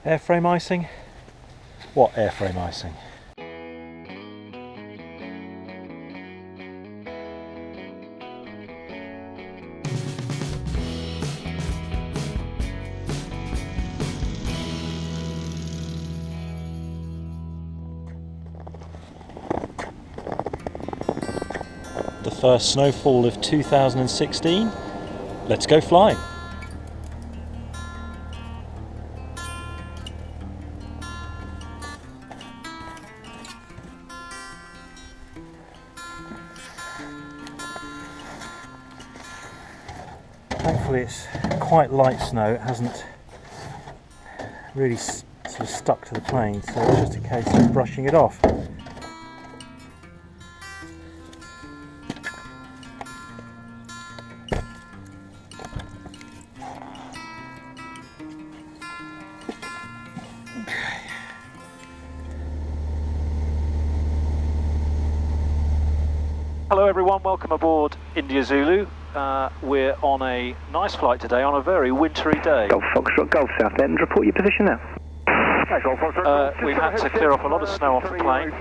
Airframe icing? What airframe icing? The first snowfall of 2016. Let's go flying. Thankfully it's quite light snow, it hasn't really sort of stuck to the plane, so it's just a case of brushing it off. Hello everyone, welcome aboard India Zulu. We're on a nice flight today on a very wintry day. Golf Foxtrot, Golf Southend, report your position now. We've had to clear off a lot of snow off the plane,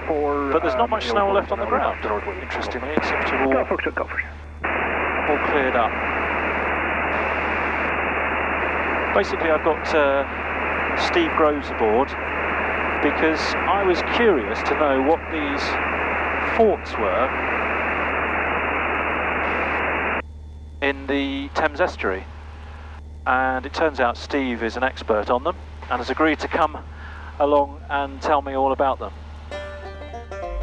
but there's not much snow left on the ground. Interestingly, it seems to have all cleared up. Basically, I've got Steve Groves aboard because I was curious to know what these forts were in the Thames Estuary, and it turns out Steve is an expert on them and has agreed to come along and tell me all about them.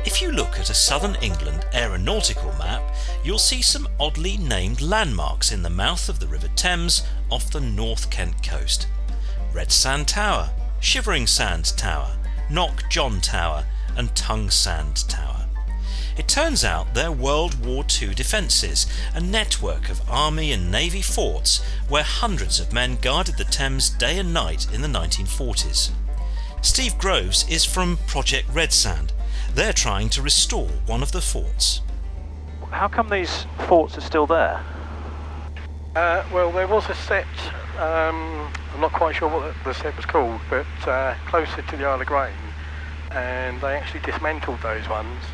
If you look at a southern England aeronautical map, you'll see some oddly named landmarks in the mouth of the River Thames off the North Kent coast. Redsand Tower, Shivering Sand Tower, Knock John Tower and Tongue Sand Tower. It turns out they're World War II defences, a network of army and navy forts where hundreds of men guarded the Thames day and night in the 1940s. Steve Groves is from Project Redsand. They're trying to restore one of the forts. How come these forts are still there? Well, there was a set, I'm not quite sure what the set was called, but closer to the Isle of Grain, and they actually dismantled those ones.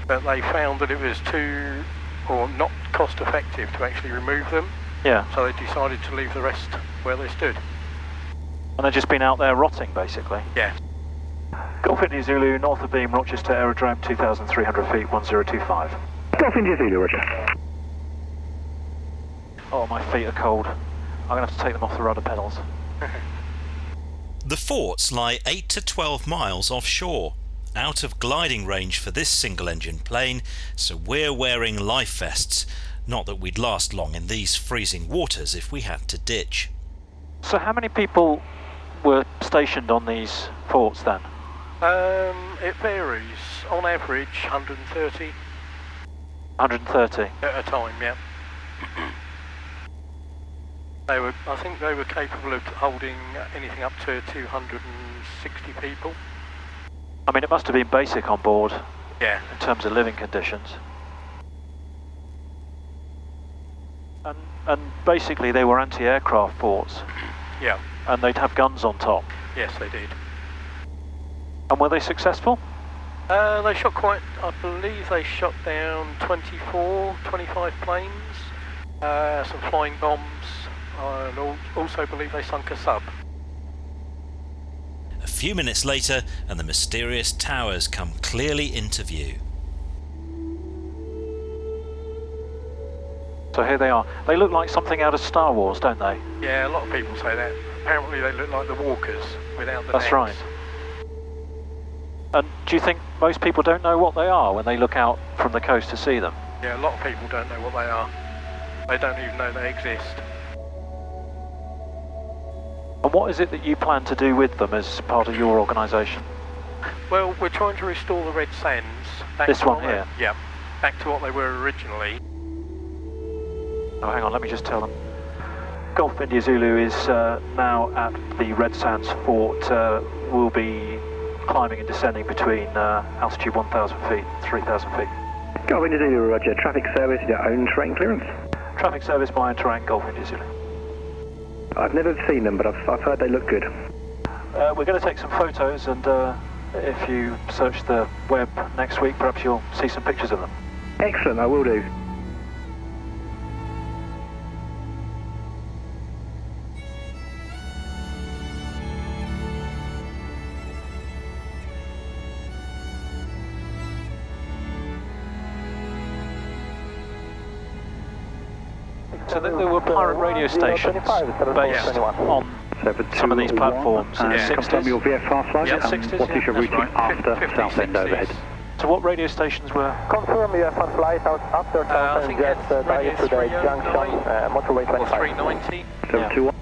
But they found that it was too, or not cost effective to actually remove them. Yeah. So they decided to leave the rest where they stood. And they've just been out there rotting, basically? Yeah. Golf India Zulu, north of Beam, Rochester Aerodrome, 2,300 feet, 1025. Golf India Zulu, Roger. Oh, my feet are cold. I'm going to have to take them off the rudder pedals. The forts lie 8 to 12 miles offshore, out of gliding range for this single-engine plane, so we're wearing life vests. Not that we'd last long in these freezing waters if we had to ditch. So how many people were stationed on these forts then? It varies. On average, 130. 130? At a time, yeah. I think they were capable of holding anything up to 260 people. I mean, it must have been basic on board. Yeah. In terms of living conditions. And basically they were anti-aircraft forts. Yeah. And they'd have guns on top. Yes, they did. And were they successful? They shot I believe they shot down 25 planes, some flying bombs, and also believe they sunk a sub. A few minutes later and the mysterious towers come clearly into view. So here they are. They look like something out of Star Wars, don't they? Yeah, a lot of people say that. Apparently they look like the Walkers without the That's necks. right. And do you think most people don't know what they are when they look out from the coast to see them? Yeah, a lot of people don't know what they are. They don't even know they exist. And what is it that you plan to do with them as part of your organisation? Well, we're trying to restore the Red Sands. This one here? Yeah, back to what they were originally. Oh, hang on, let me just tell them. Golf India Zulu is now at the Red Sands Fort. We'll be climbing and descending between altitude 1,000 feet and 3,000 feet. Golf India Zulu, Roger. Traffic service, your own terrain clearance. Traffic service by terrain, Golf India Zulu. I've never seen them, but I've heard they look good. We're going to take some photos, and if you search the web next week, perhaps you'll see some pictures of them. Excellent, I will do. So there were pirate radio stations based on some of these platforms in the 60s. Confirm your VFR flight. Yeah, 60s, what is your that's routing right. after Southend overhead? So what radio stations were? Confirm VFR flight out after Southend jets direct to the junction, motorway 25. 390. 721.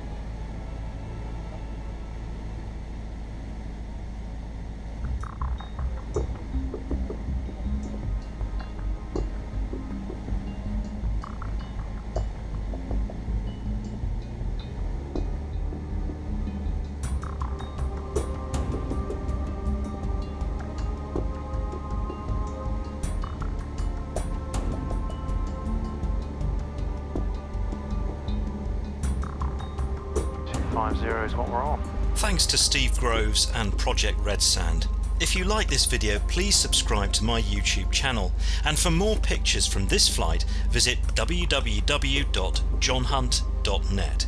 Is what we're on. Thanks to Steve Groves and Project Redsand. If you like this video, please subscribe to my YouTube channel, and for more pictures from this flight, visit www.johnhunt.net.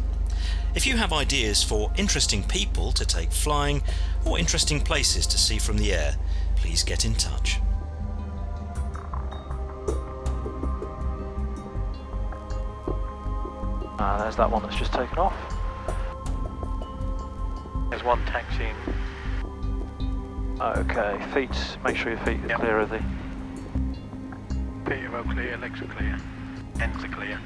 If you have ideas for interesting people to take flying or interesting places to see from the air, please get in touch. There's that one that's just taken off. There's one taxiing. Okay, feet, make sure your feet are clear of the... Feet are well clear, legs are clear, ends are clear.